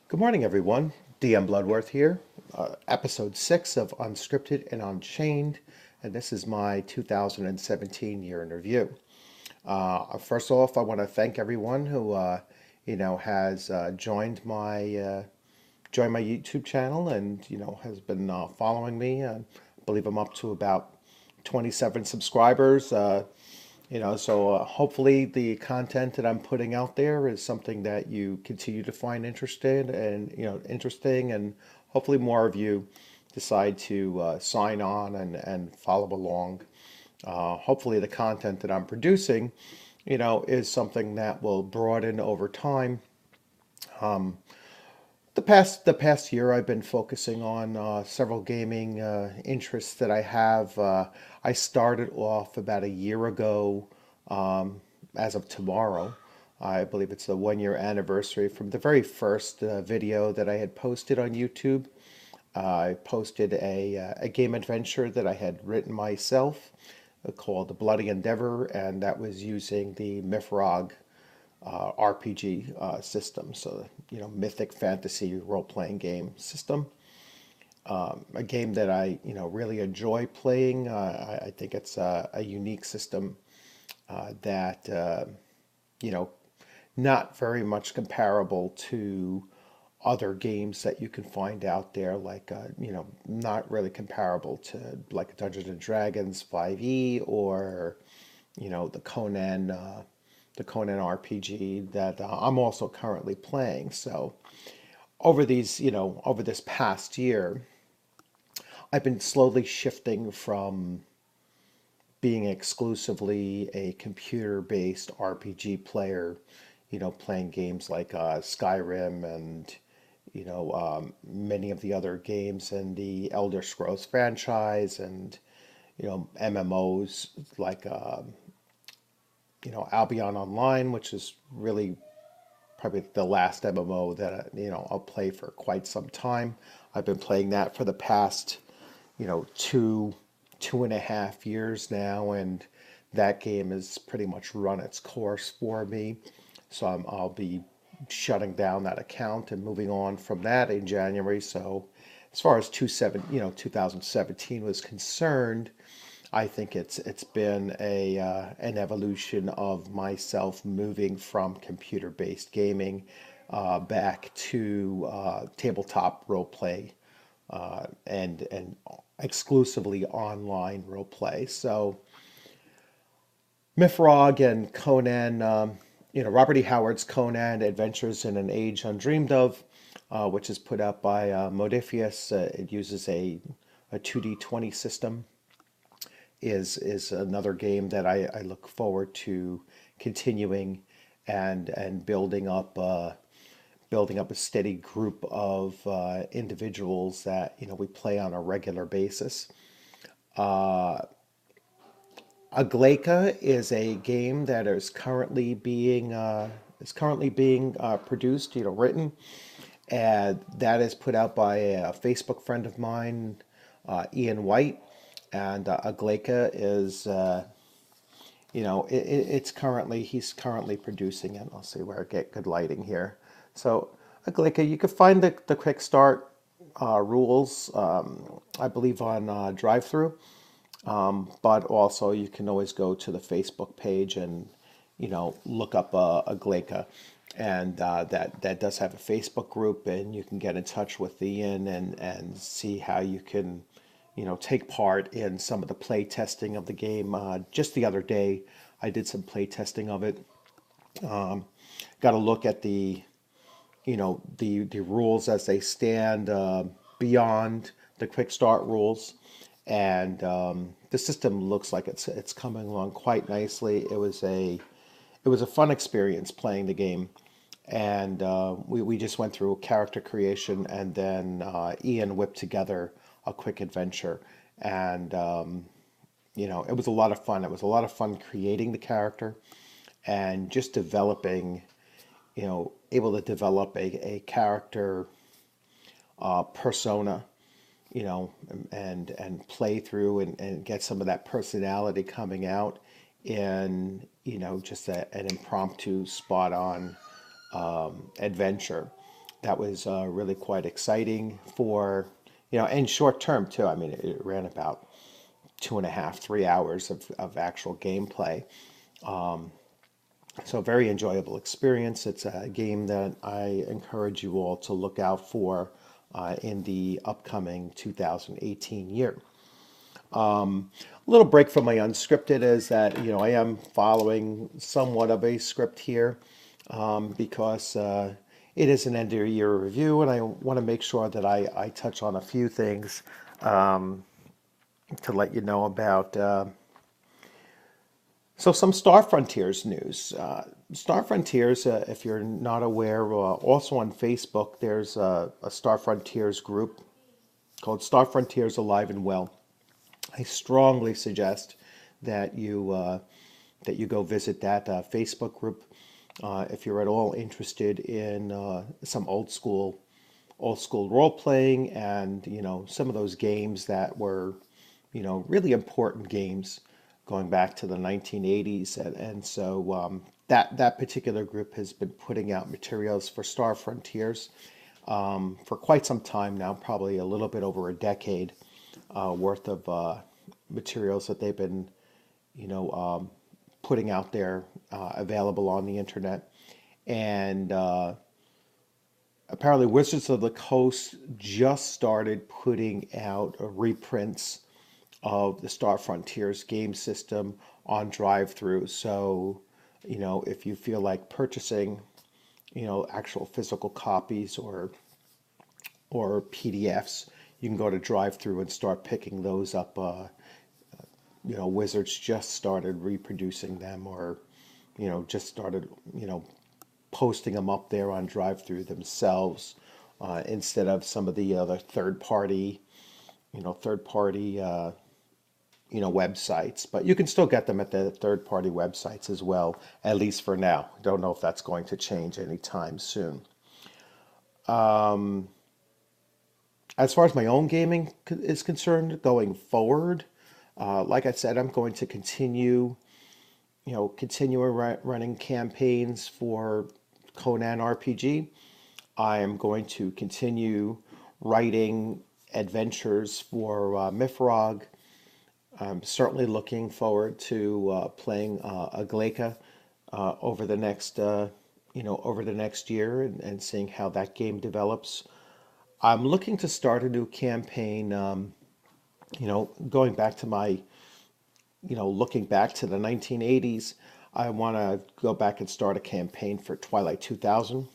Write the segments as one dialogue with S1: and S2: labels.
S1: Good morning, everyone. DM Bloodworth here, episode 6 of Unscripted and Unchained, and this is my 2017 year in review. First off, I want to thank everyone who, has joined my YouTube channel and has been following me. I believe I'm up to about 27 subscribers. So hopefully the content that I'm putting out there is something that you continue to find interesting, and hopefully more of you decide to sign on and follow along. Hopefully the content that I'm producing, is something that will broaden over time. The past year, I've been focusing on several gaming interests that I have. I started off about a year ago, as of tomorrow. I believe it's the 1 year anniversary from the very first video that I had posted on YouTube. I posted a game adventure that I had written myself called The Bloody Endeavor, and that was using the Mifrog RPG system. So, mythic fantasy role-playing game system. A game that I, really enjoy playing. I think it's a unique system that, you know, not very much comparable to other games that you can find out there, like, not really comparable to like Dungeons and Dragons 5e or, the Conan RPG that I'm also currently playing. So over this past year, I've been slowly shifting from being exclusively a computer-based RPG player, playing games like Skyrim and many of the other games in the Elder Scrolls franchise, and MMOs like Albion Online, which is really probably the last MMO that I'll play for quite some time. I've been playing that for the past two and a half years now, and that game has pretty much run its course for me. So I'll be shutting down that account and moving on from that in January. So as far as 2017 was concerned, I think it's been an evolution of myself moving from computer-based gaming back to tabletop role play, and exclusively online role play. So Mifrog and Conan, Robert E. Howard's Conan: Adventures in an Age Undreamed of, which is put out by Modiphius. It uses a 2D20 system. Is another game that I look forward to continuing and building up a steady group of individuals that we play on a regular basis. Aglaika is a game that is currently being produced, written, and that is put out by a Facebook friend of mine, Ian White. And Aglaika is, he's currently producing it. I'll see where I get good lighting here. So Aglaika, you can find the quick start rules, I believe, on drive-through. But also you can always go to the Facebook page and, look up Aglaika. And that does have a Facebook group, and you can get in touch with Ian and see how you can take part in some of the play testing of the game. Just the other day, I did some play testing of it. Got to look at the rules as they stand beyond the quick start rules, and the system looks like it's coming along quite nicely. It was a fun experience playing the game, and we just went through character creation, and then Ian whipped together a quick adventure, and it was a lot of fun. It was a lot of fun creating the character and just developing, able to develop a character persona, and play through and get some of that personality coming out in just an impromptu spot on adventure. That was really quite exciting for, and short term too. I mean, it ran about 2.5, 3 hours of actual gameplay. So very enjoyable experience. It's a game that I encourage you all to look out for in the upcoming 2018 year. A little break from my unscripted is that, I am following somewhat of a script here because it is an end of year review, and I want to make sure that I touch on a few things to let you know about. So some Star Frontiers news. Star Frontiers, if you're not aware, also on Facebook, there's a Star Frontiers group called Star Frontiers Alive and Well. I strongly suggest that you go visit that Facebook group if you're at all interested in some old school role playing, and some of those games that were really important games going back to the 1980s. And so that particular group has been putting out materials for Star Frontiers for quite some time now, probably a little bit over a decade worth of materials that they've been putting out there, available on the internet. And apparently Wizards of the Coast just started putting out reprints of the Star Frontiers game system on drive-through. So, if you feel like purchasing, actual physical copies or PDFs, you can go to drive-through and start picking those up. Wizards just started reproducing them, or just started posting them up there on drive-through themselves, instead of some of the other third party websites. But you can still get them at the third party websites as well, at least for now. Don't know if that's going to change anytime soon. As far as my own gaming is concerned, going forward, like I said, I'm going to continue running campaigns for Conan RPG. I am going to continue writing adventures for Mifrog. I'm certainly looking forward to playing Aglaika over the next year, and seeing how that game develops. I'm looking to start a new campaign. Going back to looking back to the 1980s, I want to go back and start a campaign for Twilight 2000.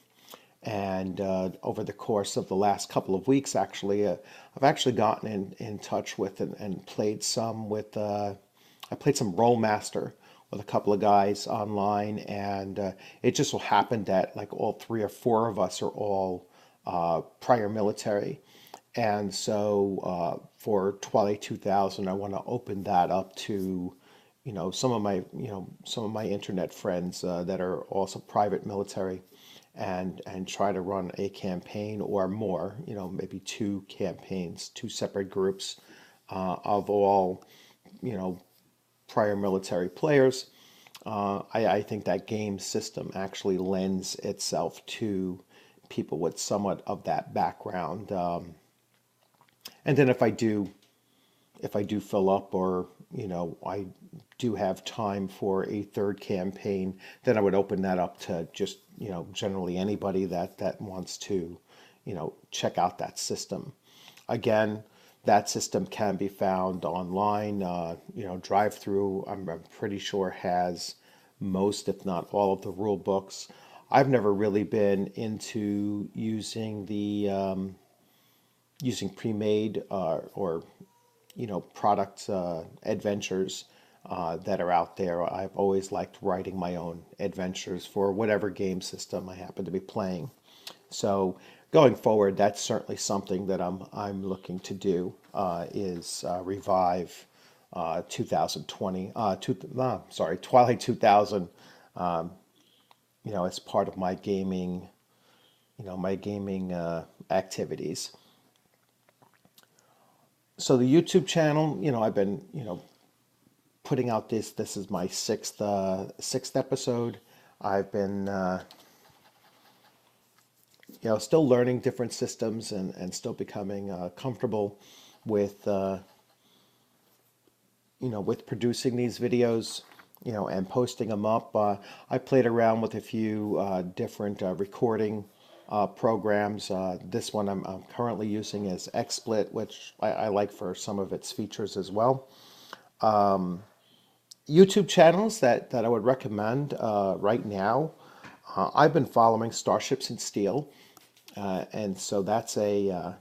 S1: And over the course of the last couple of weeks, actually, I've actually gotten in touch with and played some with. I played some Rollmaster with a couple of guys online, and it just so happened that like all three or four of us are all prior military, and so for Twilight 2000, I want to open that up to some of my internet friends that are also private military, and try to run a campaign or more, maybe two campaigns, two separate groups of all, prior military players. I think that game system actually lends itself to people with somewhat of that background. And then if I do fill up, or I do have time for a third campaign, then I would open that up to just generally anybody that wants to check out that system. Again, that system can be found online. Drive through, I'm pretty sure, has most, if not all, of the rule books. I've never really been into using pre-made or product adventures that are out there. I've always liked writing my own adventures for whatever game system I happen to be playing. So going forward, that's certainly something that I'm looking to do, is revive 2020. Twilight 2000. As part of my gaming, activities. So the YouTube channel, I've been, putting out this is my sixth episode. I've been still learning different systems and still becoming comfortable with with producing these videos, and posting them up. I played around with a few different recording programs. This one I'm currently using is XSplit, which I like for some of its features as well. YouTube channels that I would recommend right now. I've been following Starships and Steel, and so that's a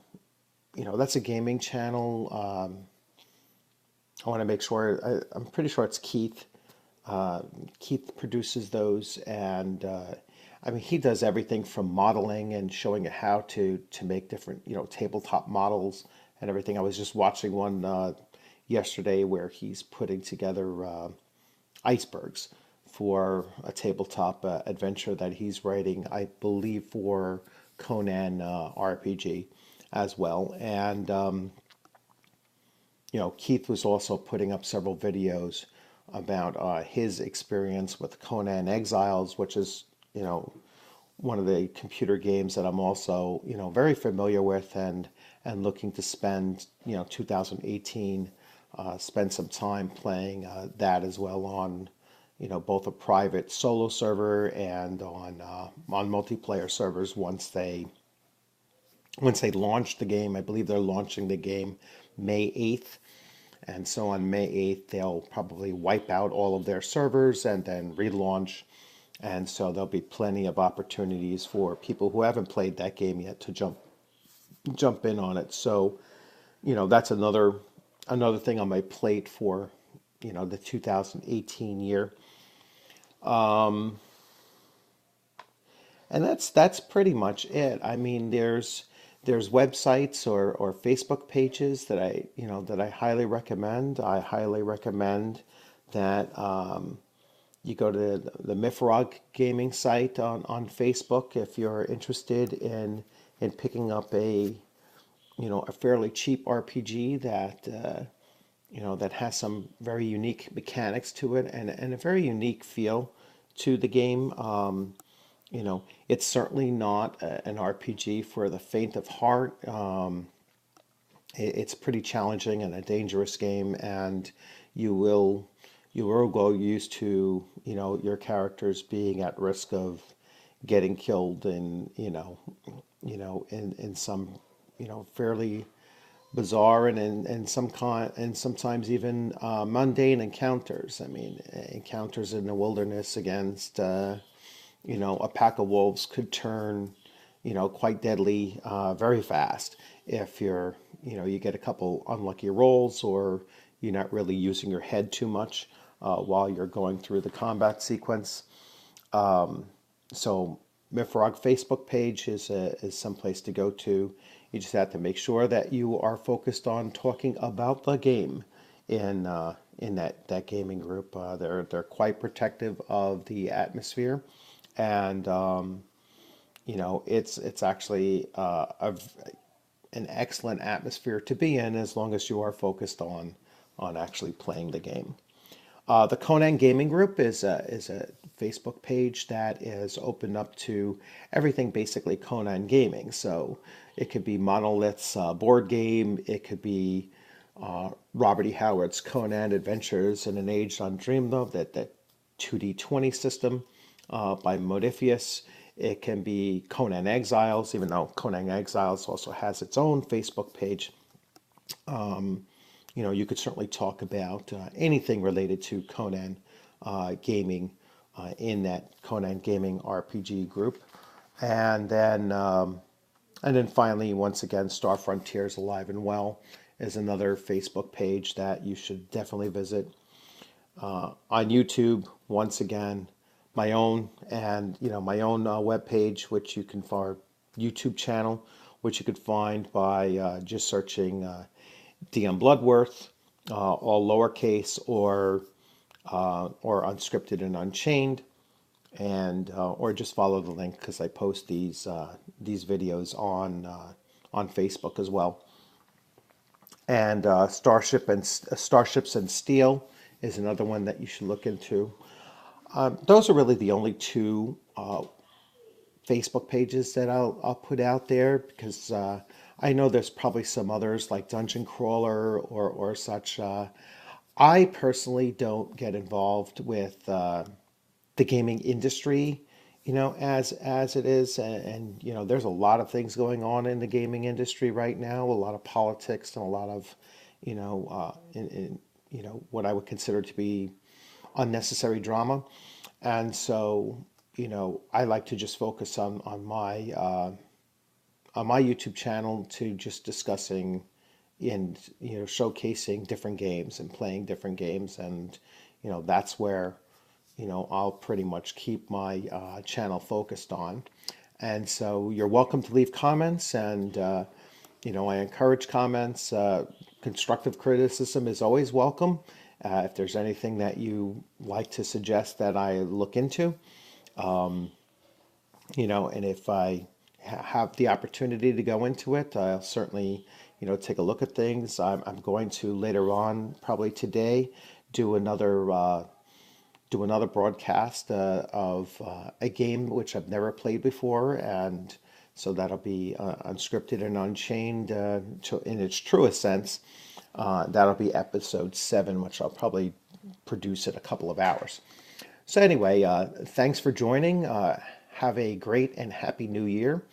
S1: gaming channel. I want to make sure. I'm pretty sure it's Keith. Keith produces those, and I mean he does everything from modeling and showing you how to make different tabletop models and everything. I was just watching one yesterday where he's putting together icebergs for a tabletop adventure that he's writing, I believe for Conan RPG as well. And Keith was also putting up several videos about his experience with Conan Exiles, which is, one of the computer games that I'm also, very familiar with and looking to spend, 2018, spend some time playing that as well on, both a private solo server and on multiplayer servers once they launch the game. I believe they're launching the game May 8th. And so on May 8th, they'll probably wipe out all of their servers and then relaunch. And so there'll be plenty of opportunities for people who haven't played that game yet to jump in on it. So, that's another thing on my plate for, the 2018 year. And that's pretty much it. I mean, there's websites or Facebook pages that I highly recommend. I highly recommend that you go to the Mifrog gaming site on Facebook if you're interested in picking up a fairly cheap RPG that has some very unique mechanics to it and a very unique feel to the game. It's certainly not an RPG for the faint of heart. It's pretty challenging and a dangerous game, and you will go used to your characters being at risk of getting killed in some fairly bizarre and sometimes even mundane encounters. I mean, encounters in the wilderness against a pack of wolves could turn quite deadly very fast if you get a couple unlucky rolls or you're not really using your head too much while you're going through the combat sequence. So Mifrog Facebook page is some place to go to. You just have to make sure that you are focused on talking about the game in that gaming group. They're quite protective of the atmosphere, and it's actually an excellent atmosphere to be in as long as you are focused on actually playing the game. The Conan Gaming Group is a Facebook page that is opened up to everything basically Conan gaming. So it could be Monolith's board game, it could be Robert E. Howard's Conan Adventures in an Age Undreamed Of, that 2D20 system by Modifius. It can be Conan Exiles, even though Conan Exiles also has its own Facebook page. You could certainly talk about anything related to Conan gaming in that Conan Gaming RPG group. And then finally, once again, Star Frontiers Alive and Well is another Facebook page that you should definitely visit. On YouTube, once again, my own web page, which you can find, YouTube channel, which you could find by just searching DM Bloodworth, all lowercase, or Unscripted and Unchained, and or just follow the link because I post these videos on Facebook as well. And Starships and Steel is another one that you should look into. Those are really the only two Facebook pages that I'll put out there, because I know there's probably some others like Dungeon Crawler or such. I personally don't get involved with the gaming industry, as it is, and there's a lot of things going on in the gaming industry right now, a lot of politics and a lot of, what I would consider to be unnecessary drama, and so I like to just focus on my YouTube channel to just discussing and showcasing different games and playing different games, and that's where I'll pretty much keep my channel focused on. And so you're welcome to leave comments, and I encourage comments. Constructive criticism is always welcome. If there's anything that you like to suggest that I look into, and if I have the opportunity to go into it, I'll certainly, take a look at things. I'm going to later on, probably today, do another broadcast of a game which I've never played before, and so that'll be Unscripted and Unchained in its truest sense. That'll be episode 7, which I'll probably produce in a couple of hours. So anyway, thanks for joining. Have a great and happy new year.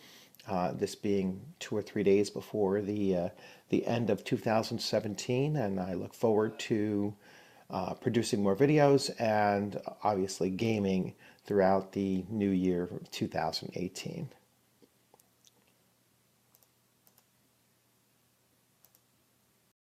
S1: This being 2 or 3 days before the end of 2017, and I look forward to producing more videos and obviously gaming throughout the new year 2018.